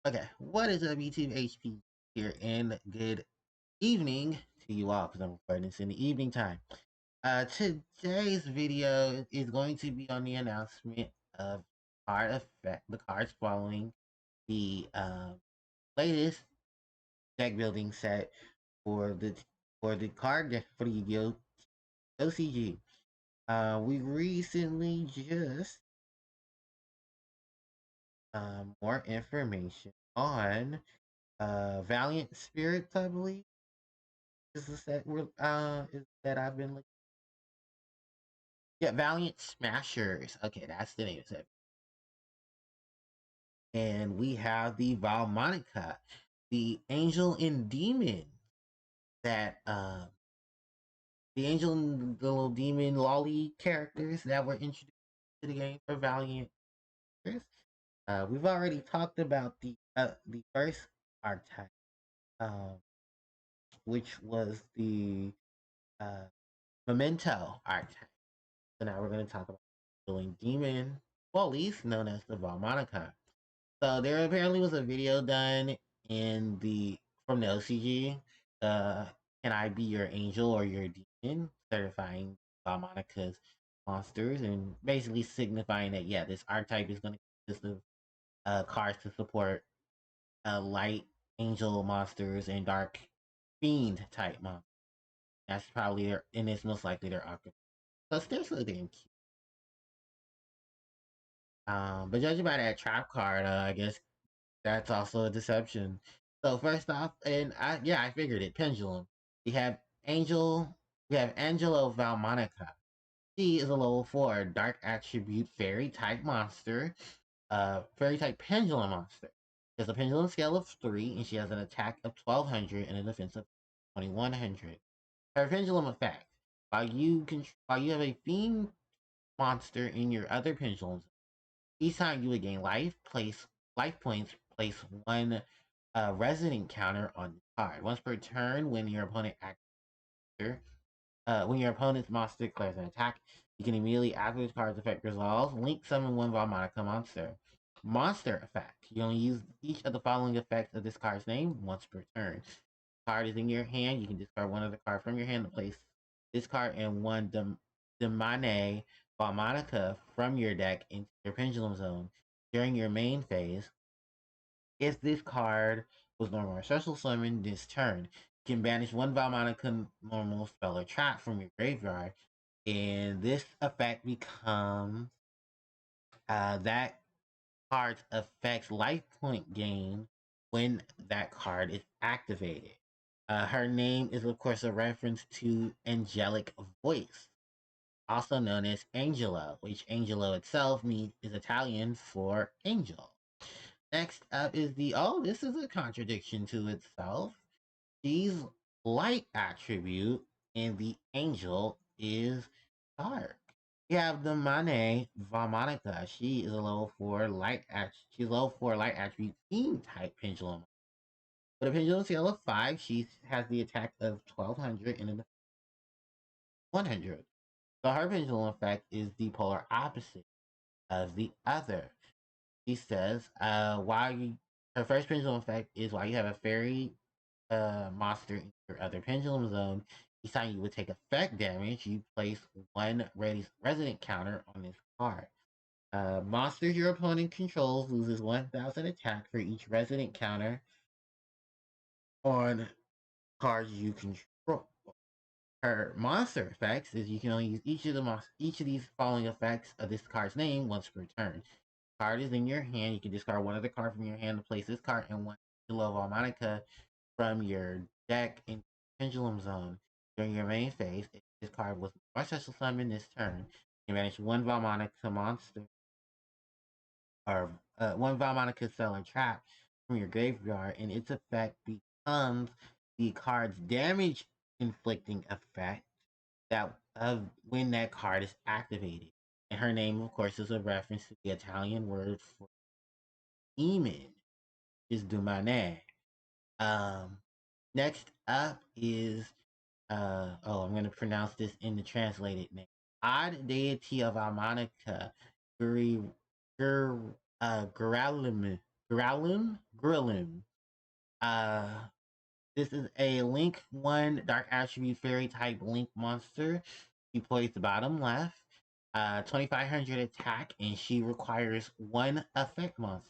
Okay, what is up, YouTube? HP here, and good evening to you all, because I'm recording this in the evening time. Today's video is going to be on the announcement of the cards following the latest deck building set for the card deck for the Yu-Gi-Oh! OCG. We recently just more information on Valiant Spirits, I believe. Is the set is that I've been looking. Yeah, Valiant Smashers. Okay, that's the name of it. And we have the Valmonica, the angel and demon that the angel and the little demon lolly characters that were introduced to the game for Valiant. We've already talked about the first archetype, um, which was the uh, Memento archetype. So now we're going to talk about doing demon bullies known as the Valmonica. So there apparently was a video done in the from the OCG. Uh, can I be your angel or your demon? Certifying Valmonica's monsters and basically signifying that yeah, this archetype is going to consist of cards to support light angel monsters and dark fiend type monsters. That's probably their, and it's most likely their archetype. So it's still really damn cute. But judging by that trap card, I guess that's also a deception. So first off, and I figured it. Pendulum. We have Angel. We have Angelo Valmonica. She is a level 4 dark attribute fairy type monster. Fairy type pendulum monster. She has a pendulum scale of 3, and she has an attack of 1200 and a defense of 2100. Her pendulum effect. While you have a fiend monster in your other pendulums, each time you would gain life points, place one resident counter on the card. Once per turn, when your opponent's monster declares an attack, you can immediately, after this card's effect resolves, link summon one Valmonica monster. Monster effect. You only use each of the following effects of this card's name once per turn. Card is in your hand. You can discard one of the cards from your hand to place this card and one Demane Valmonica from your deck into your pendulum zone during your main phase. If this card was normal or special summoned this turn, you can banish one Valmonica normal spell or trap from your graveyard, and this effect becomes that card's effect's life point gain when that card is activated. Her name is, of course, a reference to angelic voice, also known as Angelo, which Angelo itself means is Italian for angel. Next up is this is a contradiction to itself. She's light attribute, and the angel is dark. We have the Mane Valmonica. She is a level 4 she's level 4 light attribute theme type pendulum. With a pendulum scale of 5, she has the attack of 1200 and a 100. So her pendulum effect is the polar opposite of the other. She says, her first pendulum effect is while you have a fairy monster in your other pendulum zone, each time you would take effect damage, you place one resident counter on this card. Monsters your opponent controls loses 1000 attack for each resident counter on cards you control. Her monster effects is you can only use each of these following effects of this card's name once per turn. Card is in your hand. You can discard one other card from your hand to place this card and one Angelo Valmonica from your deck in Pendulum Zone during your main phase. If this card was more special summon this turn, you manage one Valmonica monster or one Valmonica cell or trap from your graveyard, and its effect becomes the card's damage inflicting effect that of when that card is activated. And her name, of course, is a reference to the Italian word for demon, is Dumane. Um, Next up is I'm gonna pronounce this in the translated name. Odd deity of Harmonica, Guralim, Grillum. Uh, this is a Link 1 Dark Attribute Fairy type Link monster. She plays the bottom left. 2500 attack, and she requires one effect monster.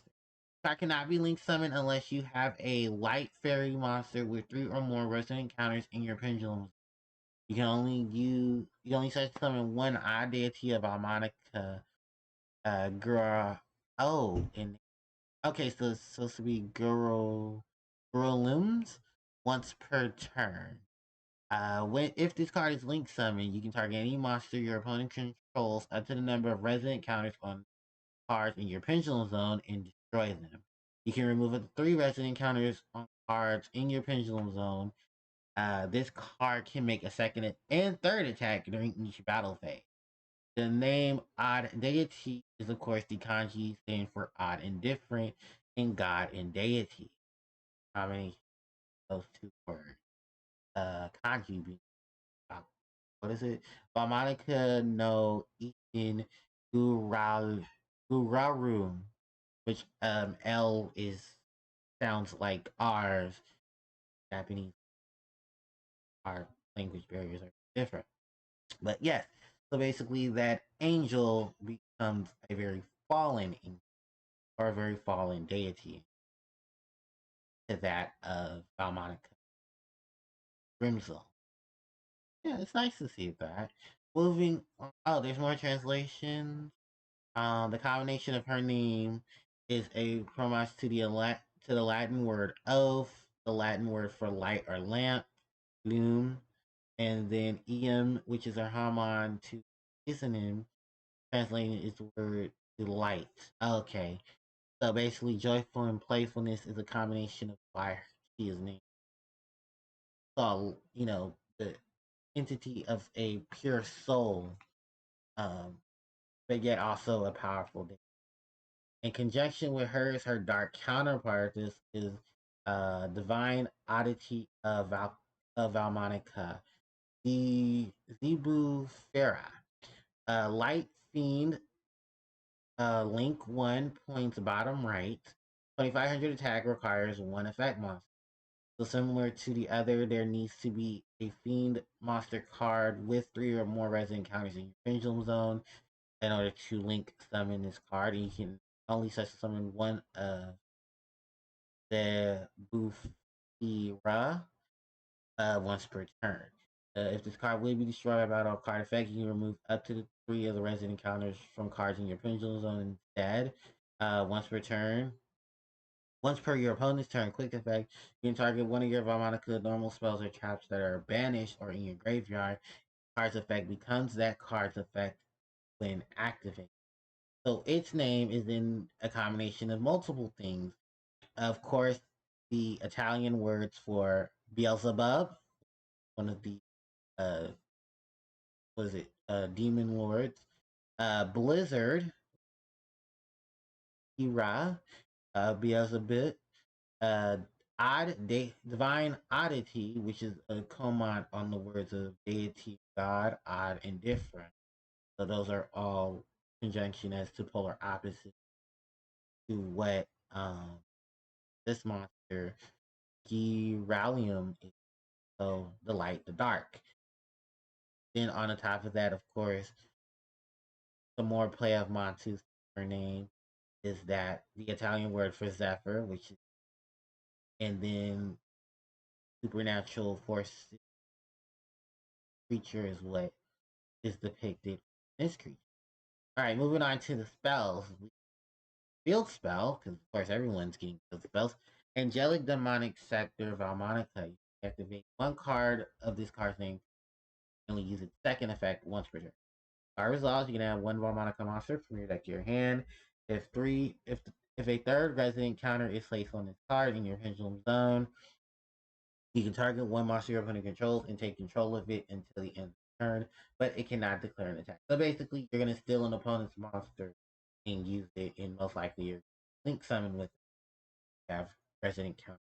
Card cannot be link summoned unless you have a light fairy monster with 3 or more resident counters in your pendulum. You can only summon one odd deity of Valmonica. Girl. Oh, and okay, so it's supposed to be Gurulums once per turn. When if this card is link summoned, you can target any monster your opponent controls up to the number of resident counters on cards in your pendulum zone and destroy them. You can remove up to 3 resident counters on cards in your pendulum zone. This card can make a second and third attack during each battle phase. The name Odd Deity is, of course, the kanji stand for odd and different, and God and Deity. Combination of those two words. Kanji being what is it? Valmonica no Ikin Guraru, which L is sounds like R's. Japanese, our language barriers are different. But yes, so basically that angel becomes a very fallen angel or a very fallen deity to that of Valmonica Grimsel. Yeah, it's nice to see that. Moving on, oh, there's more translations. The combination of her name is a homage to the Latin word oath, the Latin word for light or lamp, loom, and then eum, which is a homage to isonym, translating its word to light. Okay, so basically, joyful and playfulness is a combination of why she is named. So the entity of a pure soul, um, but yet also a powerful. In conjunction with her dark counterpart is divine oddity of Valmonica, the Zebu Farah, light fiend, link 1 points bottom right. 2500 attack requires one effect monster. So similar to the other, there needs to be a fiend monster card with 3 or more resident counters in your pendulum zone in order to link summon this card. And you can only such summon one of the Bufira once per turn. If this card will be destroyed by battle card effect, you can remove up to 3 of the resident counters from cards in your pendulum zone instead. Once per turn. Once per your opponent's turn, quick effect, you can target one of your Valmonica normal spells or traps that are banished or in your graveyard. Card's effect becomes that card's effect when activated. So its name is in a combination of multiple things. Of course, the Italian words for Beelzebub, one of the uh what is it, demon lords, Blizzard, Hira, Beelzebub, uh divine oddity, which is a comment on the words of deity, god, odd, and different. So those are all conjunction as to polar opposites to what this monster Giralium is. So the light, the dark. Then on the top of that, of course, some more play of Montu's her name is that the Italian word for Zephyr, which is, and then supernatural force creature is what is depicted in this creature. Alright, moving on to the spells. Field spell, because of course everyone's getting field spells. Angelic Demonic Scepter Valmonica. You activate one card of this card's name, only use its second effect once per turn. Card resolves, you can add one Valmonica monster from your deck to your hand. If a third resident counter is placed on this card in your pendulum zone, you can target one monster your opponent controls and take control of it until the end of the turn, but it cannot declare an attack. So basically, you're going to steal an opponent's monster and use it, and most likely you're link summon with it. Have resident counter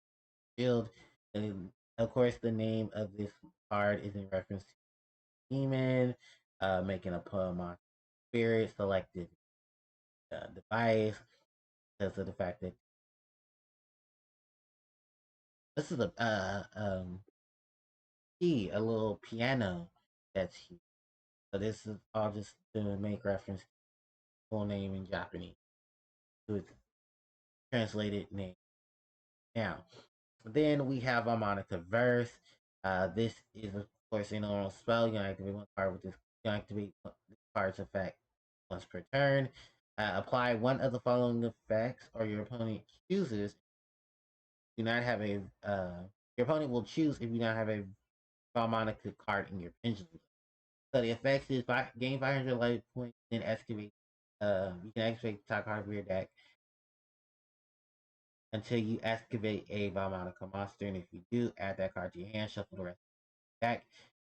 field. And of course, the name of this card is in reference to demon, making a poem on spirit selected device because of the fact that This is a little piano that's here. So this is all just to make reference to the full name in Japanese to its translated name. Now, then we have Valmonica Verse. This is of course a normal spell. You activate one card with this. You activate this card's effect once per turn. Apply one of the following effects, or your opponent chooses. Do not have a. Your opponent will choose if you not have a Valmonica card in your pendulum. So the effects is gain 500 life points, then excavate. You can activate the top card of your deck until you excavate a Valmonica monster, and if you do, add that card to your hand, shuffle the rest of the deck.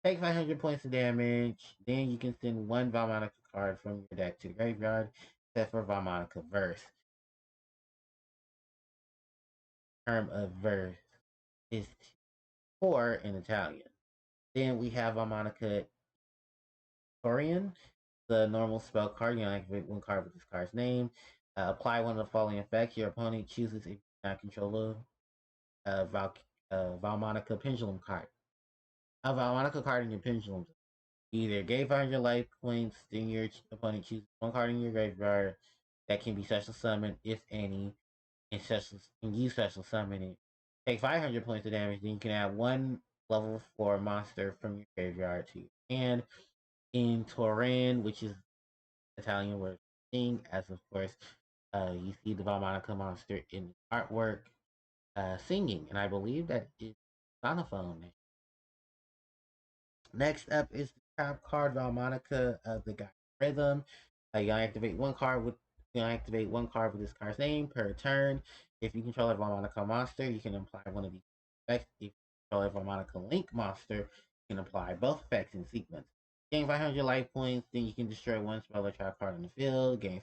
Take 500 points of damage, then you can send one Valmonica card from your deck to the graveyard, except for Valmonica Verse. Term of verse is 4 in Italian. Then we have Valmonica Torian, the normal spell card. You activate one card with this card's name. Apply one of the following effects. Your opponent chooses if you not control a Valmonica Pendulum card. A Valmonica card in your Pendulum. Either gave 500 life points, then your opponent chooses one card in your graveyard that can be special summoned, if any, and you special summon it. Take 500 points of damage, then you can add one level 4 monster from your graveyard to your hand. In Torin, which is Italian word sing, as of course you see the Valmonica monster in the artwork singing, and I believe that is sonophone. Next up is the top card Valmonica of the God Rhythm. You activate one card with this card's name per turn. If you control a Valmonica monster, you can apply one of these effects. If you control a Valmonica Link monster, you can apply both effects in sequence. Gain 500 life points, then you can destroy one spell or trap card on the field. Take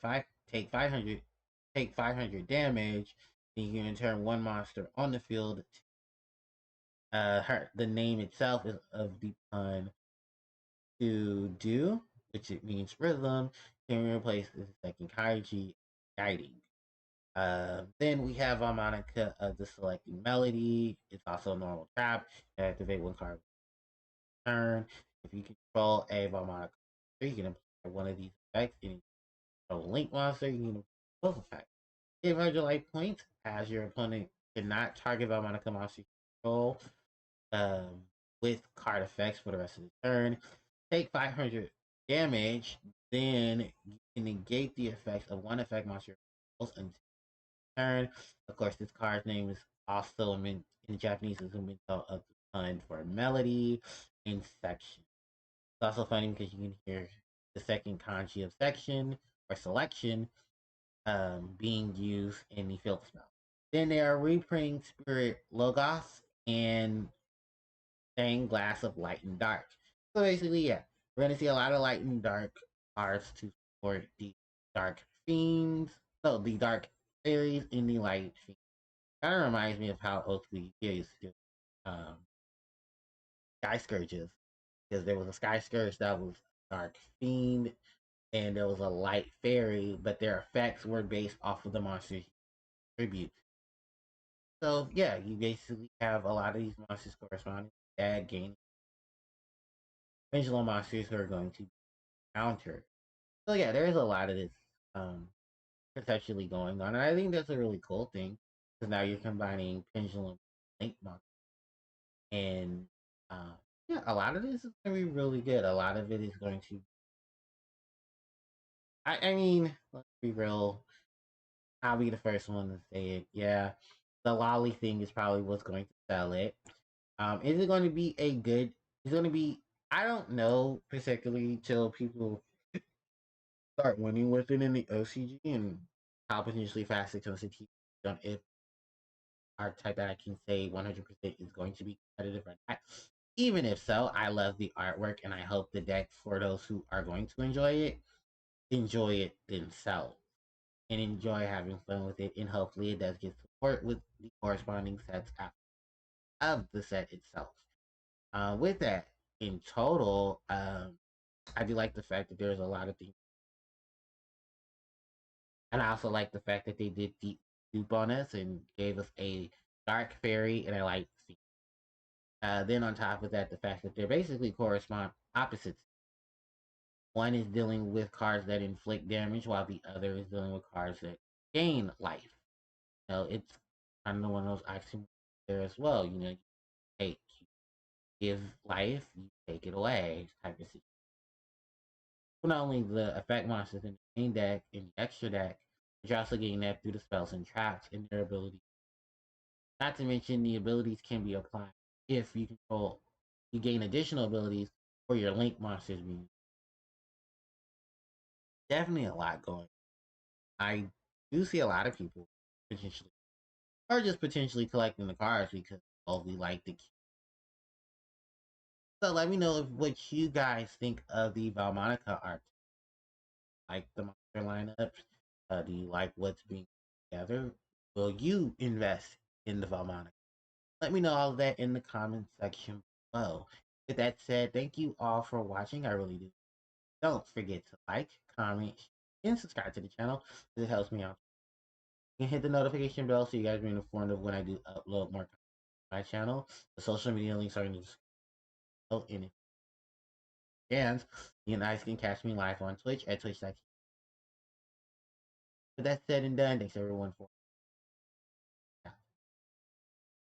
500 damage. Then you can turn one monster on the field. The name itself is of the pun to do, which it means rhythm, can replace the second kaiji guiding. Then we have Valmonica of the selecting melody. It's also a normal trap. Activate one card turn. If you control a Valmonica, you can apply one of these effects. If you control a Link monster, you can apply both effects. 500 life points, as your opponent cannot target Valmonica monster control um, with card effects for the rest of the turn. Take 500 damage, then you can negate the effects of one effect monster until turn. Of course, this card's name is also in Japanese is a mental of the pun for melody in section. It's also funny because you can hear the second kanji of section or selection being used in the field spell. Then there are reprinting Spirit Logos and Stained Glass of Light and Dark. So basically, yeah, we're going to see a lot of light and dark cards to support the dark fiends. So the dark fairies in the light fiends. Kind of reminds me of how old school used to do um, Sky Scourges. Because there was a Sky Scourge that was dark fiend, and there was a light fairy, but their effects were based off of the monsters tribute. So yeah, you basically have a lot of these monsters corresponding to that game. Pendulum monsters who are going to counter. So yeah, there is a lot of this conceptually going on, and I think that's a really cool thing because now you're combining pendulum link monsters, and uh, yeah, a lot of this is going to be really good. A lot of it is going to. I mean, let's be real. I'll be the first one to say it. Yeah, the lolly thing is probably what's going to sell it. Is it going to be a good? Is it going to be? I don't know particularly till people start winning with it in the OCG and how potentially fast it comes to TV. If archetype that I can say 100% is going to be competitive or not. Even if so, I love the artwork and I hope the deck, for those who are going to enjoy it themselves and enjoy having fun with it. And hopefully it does get support with the corresponding sets of the set itself. With that, in total, I do like the fact that there's a lot of things. And I also like the fact that they did deep on us and gave us a dark fairy, and a light sea. Then on top of that, the fact that they're basically correspond opposites. One is dealing with cards that inflict damage, while the other is dealing with cards that gain life. It's kind of one of those oxymorons there as well. You take, you give life, you take it away, type of situation. Not only the effect monsters in the main deck, in the extra deck, but you're also getting that through the spells and traps and their abilities. Not to mention the abilities can be applied if you gain additional abilities for your link monsters being definitely a lot going. I do see a lot of people potentially or just potentially collecting the cards because we like the. So let me know what you guys think of the Valmonica art. Like the monster lineups? Do you like what's being put together? Will you invest in the Valmonica? Let me know all of that in the comment section below. With that said, thank you all for watching. I really do. Don't forget to like, comment, and subscribe to the channel. It helps me out. You can hit the notification bell so you guys are informed of when I do upload more content to my channel. The social media links are in the description. And and you guys can catch me live on Twitch at twitch.tv. With that said and done, thanks everyone for